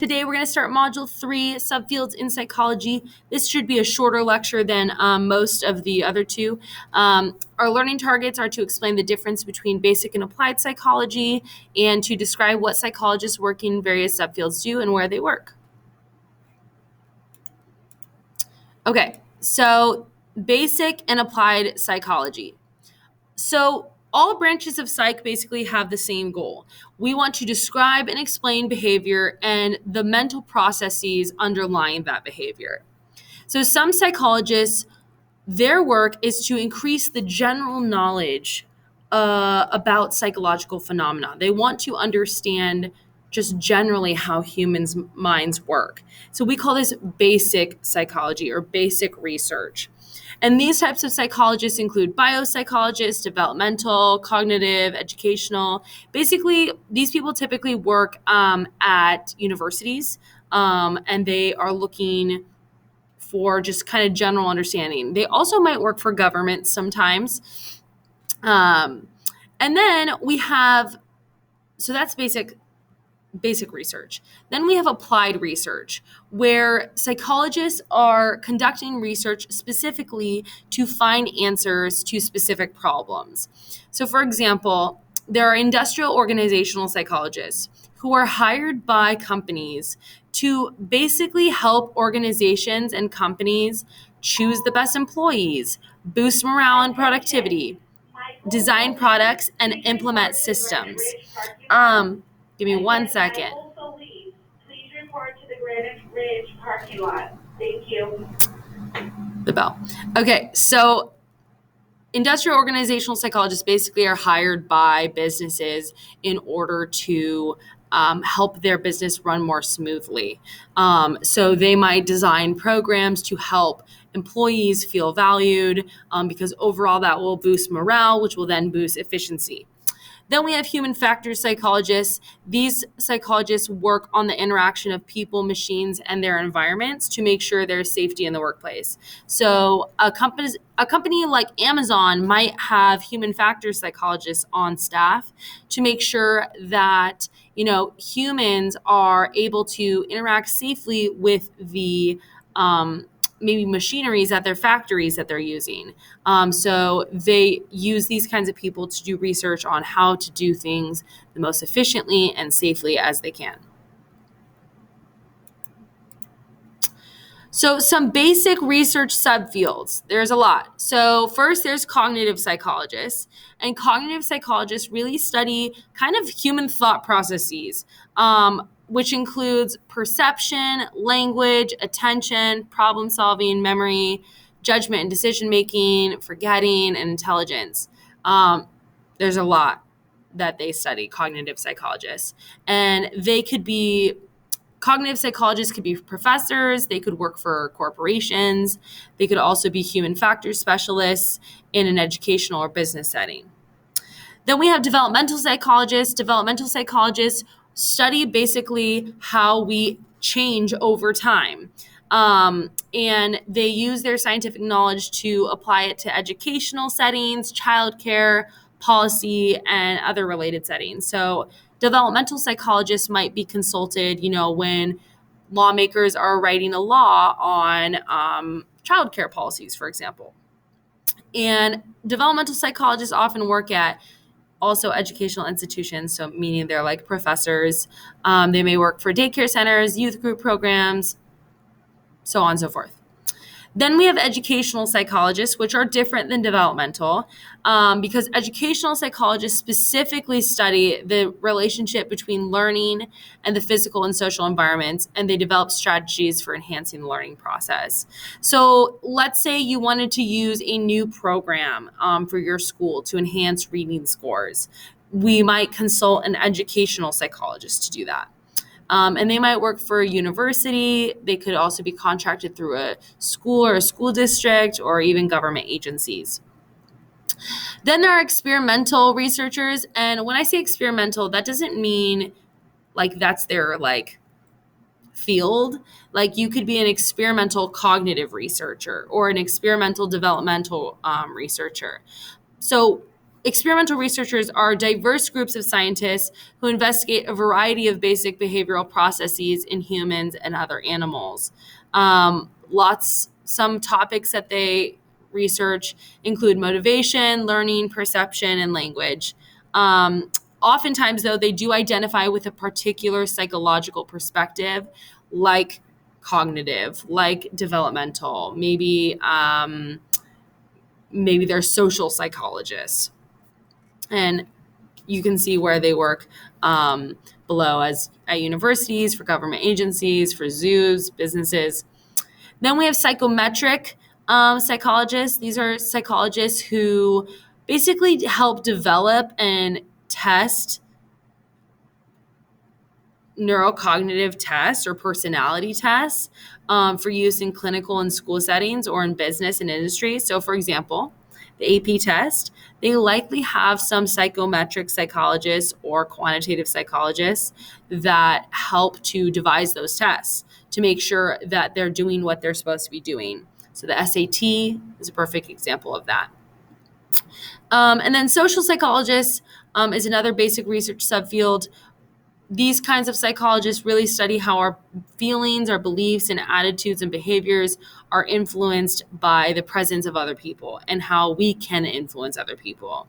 Today we're going to start Module 3, Subfields in Psychology. This should be a shorter lecture than most of the other two. Our learning targets are to explain the difference between basic and applied psychology and to describe what psychologists working in various subfields do and where they work. Okay, so basic and applied psychology. So all branches of psych basically have the same goal. We want to describe and explain behavior and the mental processes underlying that behavior. So some psychologists, their work is to increase the general knowledge about psychological phenomena. They want to understand just generally how humans' minds work. So we call this basic psychology or basic research. And these types of psychologists include biopsychologists, developmental, cognitive, educational. Basically, these people typically work at universities, and they are looking for just kind of general understanding. They also might work for governments sometimes. And then we have, so that's basic research. Then we have applied research, where psychologists are conducting research specifically to find answers to specific problems. So, for example, there are industrial organizational psychologists who are hired by companies to basically help organizations and companies choose the best employees, boost morale and productivity, design products, and implement systems. Give me 1 second. Please report to the Greenwich Ridge parking lot. Thank you. The bell. Okay, so industrial organizational psychologists basically are hired by businesses in order to help their business run more smoothly. So they might design programs to help employees feel valued because overall that will boost morale, which will then boost efficiency. Then we have human factors psychologists. These psychologists work on the interaction of people, machines, and their environments to make sure there's safety in the workplace. So a company like Amazon might have human factors psychologists on staff to make sure that humans are able to interact safely with the maybe machineries at their factories that they're using. So they use these kinds of people to do research on how to do things the most efficiently and safely as they can. So some basic research subfields, there's a lot. So first there's cognitive psychologists, and cognitive psychologists really study kind of human thought processes, which includes perception, language, attention, problem solving, memory, judgment and decision making, forgetting, and intelligence. There's a lot that they study, cognitive psychologists, and cognitive psychologists could be professors, they could work for corporations, they could also be human factors specialists in an educational or business setting. Then we have developmental psychologists. Developmental psychologists study basically how we change over time. And they use their scientific knowledge to apply it to educational settings, childcare, policy, and other related settings. So developmental psychologists might be consulted, when lawmakers are writing a law on childcare policies, for example. And developmental psychologists often work at also educational institutions, so meaning they're like professors. They may work for daycare centers, youth group programs, so on and so forth. Then we have educational psychologists, which are different than developmental, because educational psychologists specifically study the relationship between learning and the physical and social environments, and they develop strategies for enhancing the learning process. So let's say you wanted to use a new program for your school to enhance reading scores. We might consult an educational psychologist to do that. And they might work for a university. They could also be contracted through a school or a school district or even government agencies. Then there are experimental researchers. And when I say experimental, that doesn't mean like that's their field. Like you could be an experimental cognitive researcher or an experimental developmental researcher. So Experimental researchers are diverse groups of scientists who investigate a variety of basic behavioral processes in humans and other animals. Some topics that they research include motivation, learning, perception, and language. Oftentimes, though, they do identify with a particular psychological perspective, like cognitive, like developmental, maybe they're social psychologists. And you can see where they work below as at universities, for government agencies, for zoos, businesses. Then we have psychometric psychologists. These are psychologists who basically help develop and test neurocognitive tests or personality tests for use in clinical and school settings or in business and industry. So, for example, the AP test, they likely have some psychometric psychologists or quantitative psychologists that help to devise those tests to make sure that they're doing what they're supposed to be doing. So, the SAT is a perfect example of that. And then social psychologists is another basic research subfield. These kinds of psychologists really study how our feelings, our beliefs, and attitudes and behaviors are influenced by the presence of other people and how we can influence other people.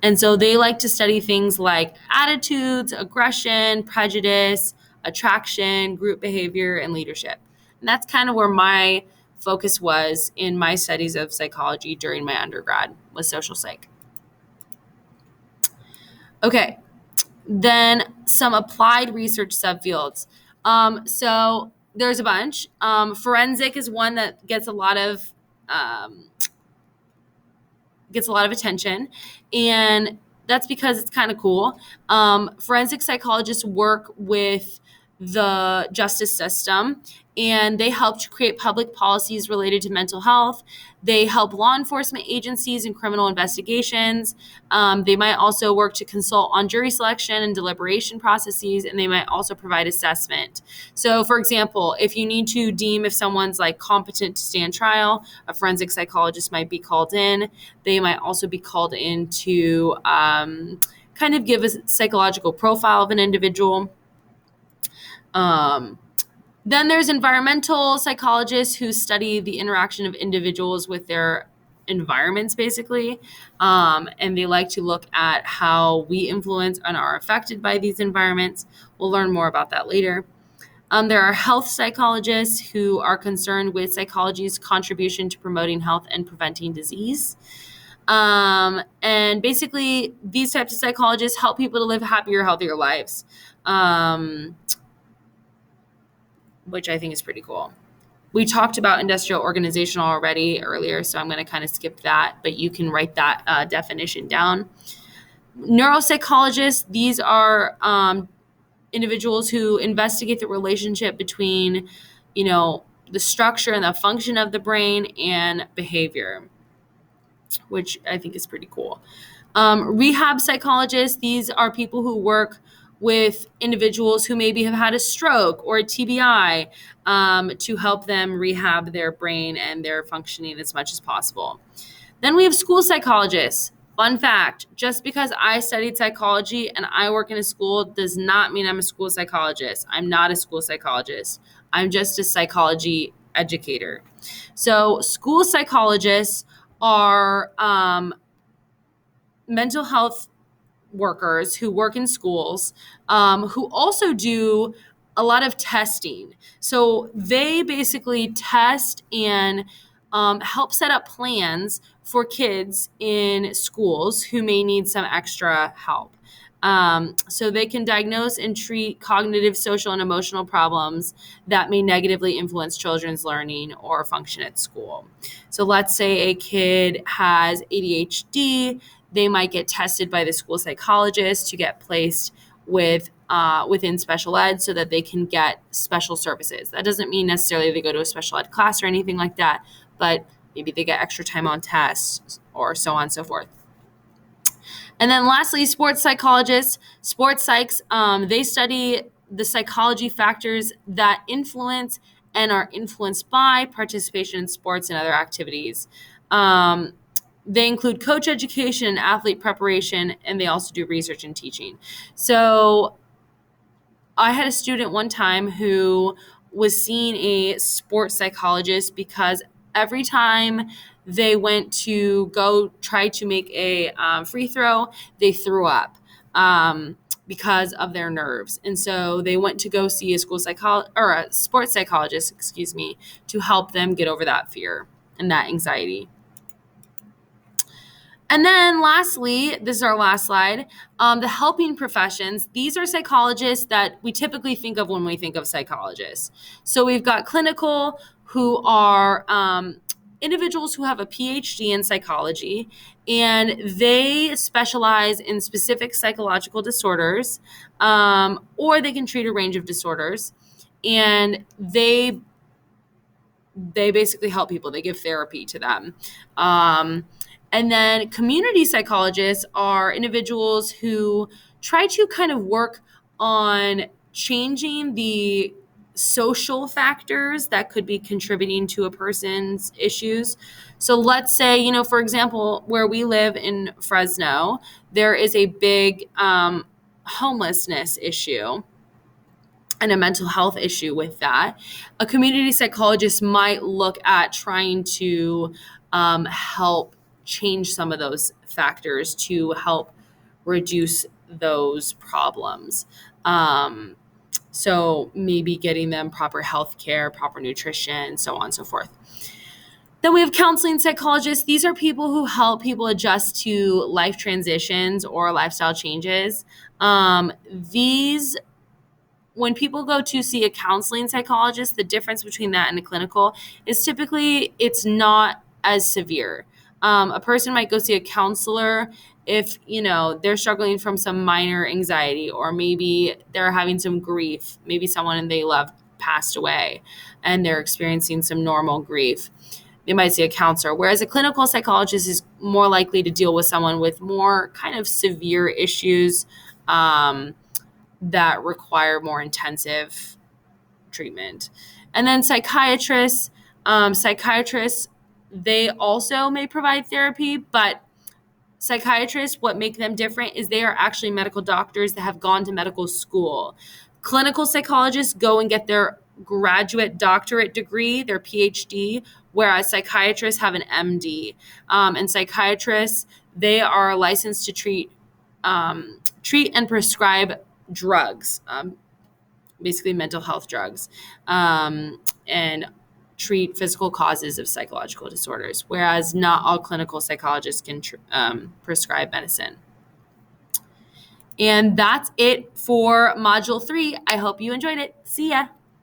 And so they like to study things like attitudes, aggression, prejudice, attraction, group behavior, and leadership. And that's kind of where my focus was in my studies of psychology during my undergrad, was social psych. Okay. Then some applied research subfields. So there's a bunch. Forensic is one that gets a lot of attention, and that's because it's kind of cool. Forensic psychologists work with the justice system, and they help to create public policies related to mental health. They help law enforcement agencies in criminal investigations. They might also work to consult on jury selection and deliberation processes, and they might also provide assessment. So, for example, if you need to deem if someone's like competent to stand trial, a forensic psychologist might be called in. They might also be called in to kind of give a psychological profile of an individual. Then there's environmental psychologists who study the interaction of individuals with their environments, basically. And they like to look at how we influence and are affected by these environments. We'll learn more about that later. There are health psychologists who are concerned with psychology's contribution to promoting health and preventing disease. And basically, these types of psychologists help people to live happier, healthier lives. Which I think is pretty cool. We talked about industrial organizational already earlier, so I'm going to kind of skip that, but you can write that definition down. Neuropsychologists, these are individuals who investigate the relationship between, the structure and the function of the brain and behavior, which I think is pretty cool. Rehab psychologists, these are people who work with individuals who maybe have had a stroke or a TBI to help them rehab their brain and their functioning as much as possible. Then we have school psychologists. Fun fact, just because I studied psychology and I work in a school does not mean I'm a school psychologist. I'm not a school psychologist. I'm just a psychology educator. So school psychologists are mental health workers who work in schools, who also do a lot of testing. So they basically test and help set up plans for kids in schools who may need some extra help. So they can diagnose and treat cognitive, social, and emotional problems that may negatively influence children's learning or function at school. So let's say a kid has ADHD. They might get tested by the school psychologist to get placed within special ed so that they can get special services. That doesn't mean necessarily they go to a special ed class or anything like that, but maybe they get extra time on tests or so on and so forth. And then lastly, sports psychologists, sports psychs, they study the psychology factors that influence and are influenced by participation in sports and other activities. They include coach education and athlete preparation, and they also do research and teaching. So I had a student one time who was seeing a sports psychologist because every time they went to go try to make a free throw, they threw up because of their nerves. And so they went to go see a a sports psychologist, excuse me, to help them get over that fear and that anxiety. And then lastly, this is our last slide, the helping professions. These are psychologists that we typically think of when we think of psychologists. So we've got clinical, who are individuals who have a PhD in psychology, and they specialize in specific psychological disorders, or they can treat a range of disorders. And they basically help people. They give therapy to them. And then community psychologists are individuals who try to kind of work on changing the social factors that could be contributing to a person's issues. So let's say, for example, where we live in Fresno, there is a big homelessness issue and a mental health issue with that. A community psychologist might look at trying to help change some of those factors to help reduce those problems. So maybe getting them proper health care, proper nutrition, so on and so forth. Then we have counseling psychologists. These are people who help people adjust to life transitions or lifestyle changes. These When people go to see a counseling psychologist, the difference between that and a clinical is typically it's not as severe. A person might go see a counselor if, they're struggling from some minor anxiety, or maybe they're having some grief. Maybe someone they love passed away and they're experiencing some normal grief. They might see a counselor, whereas a clinical psychologist is more likely to deal with someone with more kind of severe issues, that require more intensive treatment. And then psychiatrists, they also may provide therapy, but psychiatrists, what make them different is they are actually medical doctors that have gone to medical school. Clinical psychologists go and get their graduate doctorate degree, their PhD, whereas psychiatrists have an MD. And psychiatrists, they are licensed to treat and prescribe drugs, basically mental health drugs, and treat physical causes of psychological disorders, whereas not all clinical psychologists can prescribe medicine. And that's it for Module 3. I hope you enjoyed it. See ya.